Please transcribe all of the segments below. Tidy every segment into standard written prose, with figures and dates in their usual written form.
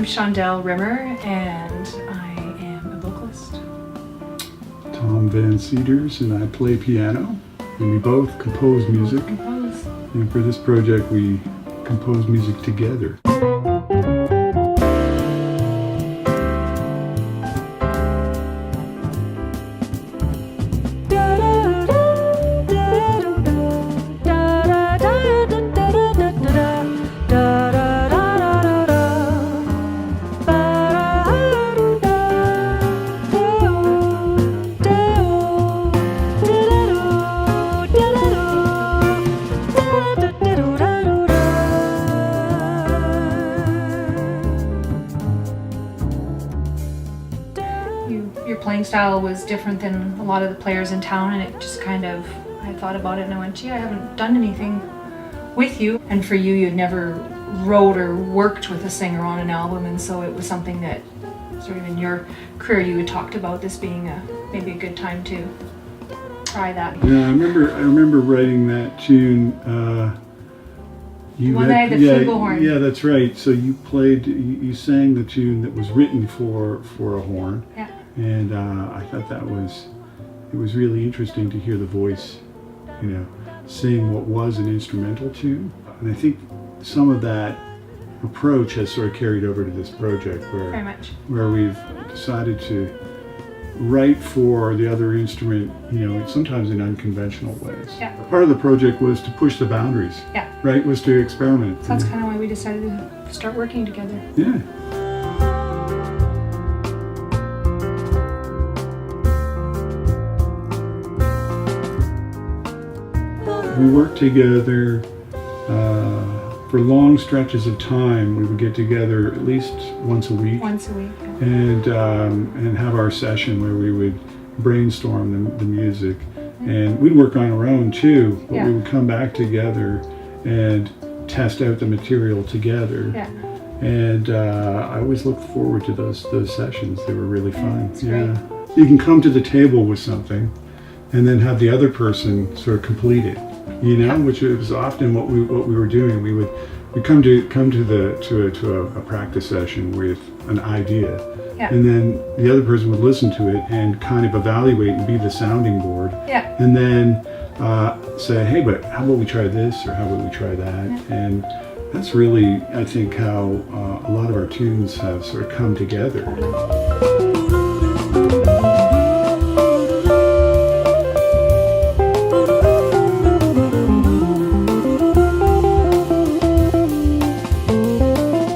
I'm Shondell Rimmer, and I am a vocalist. Tom Van Cedars, and I play piano, and we both compose music. And for this project, we compose music together. Your playing style was different than a lot of the players in town, and it just kind of, I thought about it and I went, gee, I haven't done anything with you. And for you, you'd never wrote or worked with a singer on an album, and so it was something that sort of in your career you had talked about this being maybe a good time to try that. Yeah, I remember writing that tune. One that had the flugelhorn. Yeah, that's right. So you sang the tune that was written for a horn. Yeah. And I thought it was really interesting to hear the voice, sing what was an instrumental tune. And I think some of that approach has sort of carried over to this project Very much. where we've decided to write for the other instrument, sometimes in unconventional ways. Yeah. Part of the project was to push the boundaries. Yeah. Right, was to experiment. So that's kind of why we decided to start working together. Yeah. We worked together for long stretches of time. We would get together at least once a week. Once a week. Yeah. And have our session where we would brainstorm the music. And we'd work on our own too, but we would come back together and test out the material together. Yeah. And I always looked forward to those sessions. They were really fun. Great. You can come to the table with something and then have the other person sort of complete it, which was often what we were doing. We'd come to a practice session with an idea. Yeah. And then the other person would listen to it and kind of evaluate and be the sounding board. Yeah. And then say, hey, but how about we try this, or how about we try that? Yeah. And that's really, I think, how a lot of our tunes have sort of come together.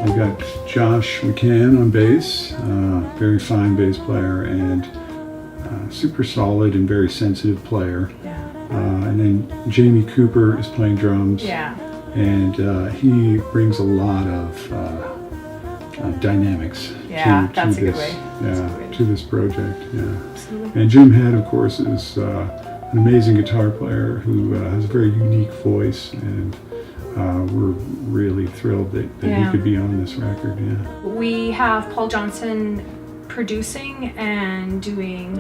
I've got Josh McCann on bass, very fine bass player, and super solid and very sensitive player. Yeah. And then Jamie Cooper is playing drums. Yeah. And he brings a lot of dynamics to this project. Yeah. Absolutely. And Jim Head, of course, is an amazing guitar player who has a very unique voice, and we're really thrilled that he could be on this record. Yeah. We have Paul Johnson producing and doing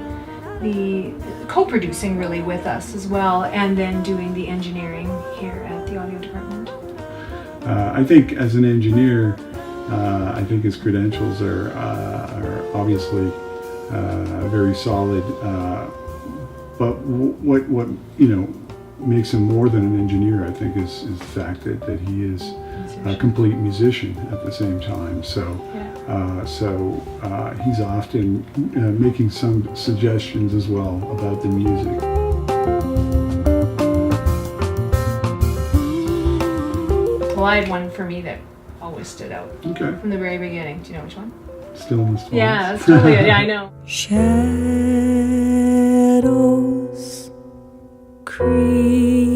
the co-producing really with us as well, and then doing the engineering here at the audio department. I think as an engineer, I think his credentials are obviously very solid. But what makes him more than an engineer, I think, is the fact that he is a complete musician at the same time. So he's often making some suggestions as well about the music. Well, I had one for me that always stood out from the very beginning. Do you know which one? Stillness. Yeah, that's totally it. Yeah, I know. Shadows creeping,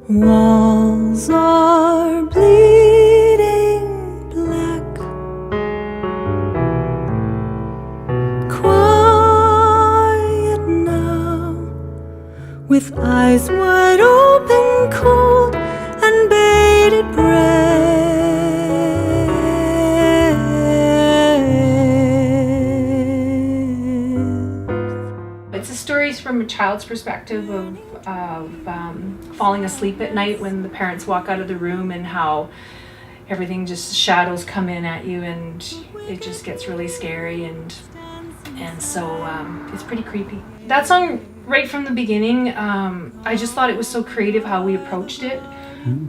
walls are bleeding black, quiet now, with eyes wide open, cold and bated breath. It's a story from a child's perspective of falling asleep at night when the parents walk out of the room, and how everything just shadows come in at you and it just gets really scary and so it's pretty creepy. That song, right from the beginning, I just thought it was so creative how we approached it.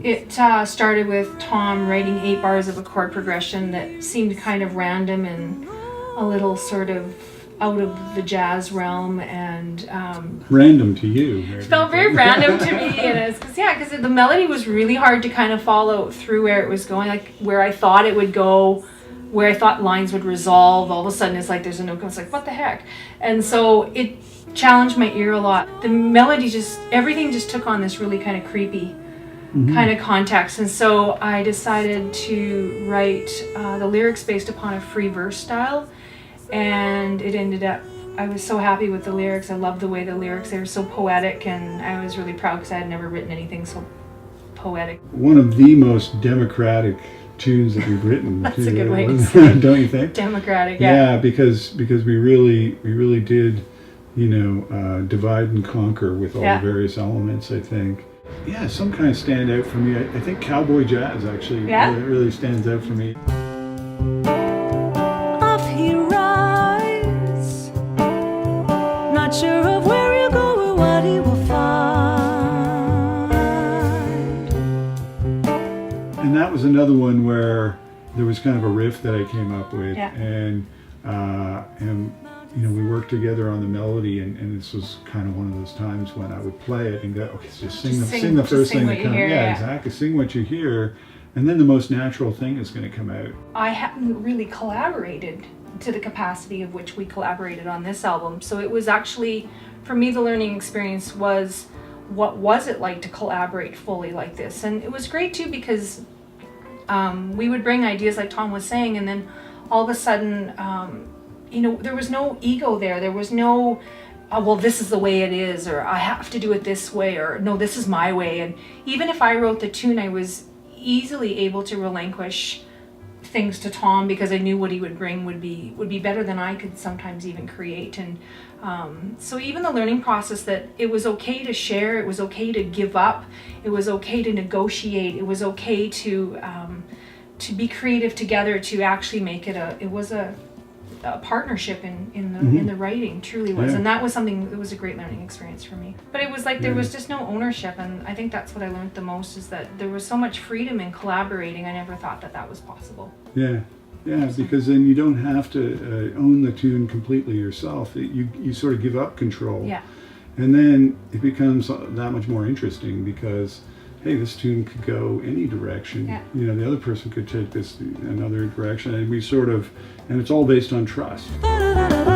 It started with Tom writing 8 bars of a chord progression that seemed kind of random and a little sort of out of the jazz realm, and Random to you. it felt very random to me. And because the melody was really hard to kind of follow through where it was going, like where I thought it would go, where I thought lines would resolve. All of a sudden it's like there's a note. It's like, what the heck? And so it challenged my ear a lot. The melody everything just took on this really kind of creepy kind of context. And so I decided to write the lyrics based upon a free verse style. And it ended up, I was so happy with the lyrics. I loved the way the lyrics, they were so poetic, and I was really proud because I had never written anything so poetic. One of the most democratic tunes that we've written. That's a good way to say it. Don't you think? Democratic, yeah. Because we really did, divide and conquer with all the various elements, I think. Yeah, some kind of stand out for me. I think cowboy jazz actually really stands out for me. Off he rides, not sure of where he'll go or what he will find. And that was another one where there was kind of a riff that I came up with, Yeah. and we worked together on the melody, and this was kind of one of those times when I would play it and go, okay, just sing the first thing that comes. Yeah, exactly. Sing what you hear, and then the most natural thing is going to come out. I hadn't really collaborated to the capacity of which we collaborated on this album. So it was actually, for me, the learning experience was, what was it like to collaborate fully like this? And it was great too, because we would bring ideas like Tom was saying, and then all of a sudden, there was no ego there. There was no, well, this is the way it is, or I have to do it this way, or no, this is my way. And even if I wrote the tune, I was easily able to relinquish things to Tom, because I knew what he would bring would be better than I could sometimes even create. And so even the learning process, that it was okay to share, it was okay to give up, it was okay to negotiate, it was okay to be creative together, to actually make it a partnership in the writing, truly was. Yeah. And that was something that was a great learning experience for me. But it was like there was just no ownership, and I think that's what I learned the most, is that there was so much freedom in collaborating. I never thought that was possible. Yeah, because then you don't have to own the tune completely yourself. You sort of give up control. Yeah. And then it becomes that much more interesting, because hey, this tune could go any direction. Yeah. The other person could take this another direction, and we sort of, and it's all based on trust. Ba-da-da-da-da.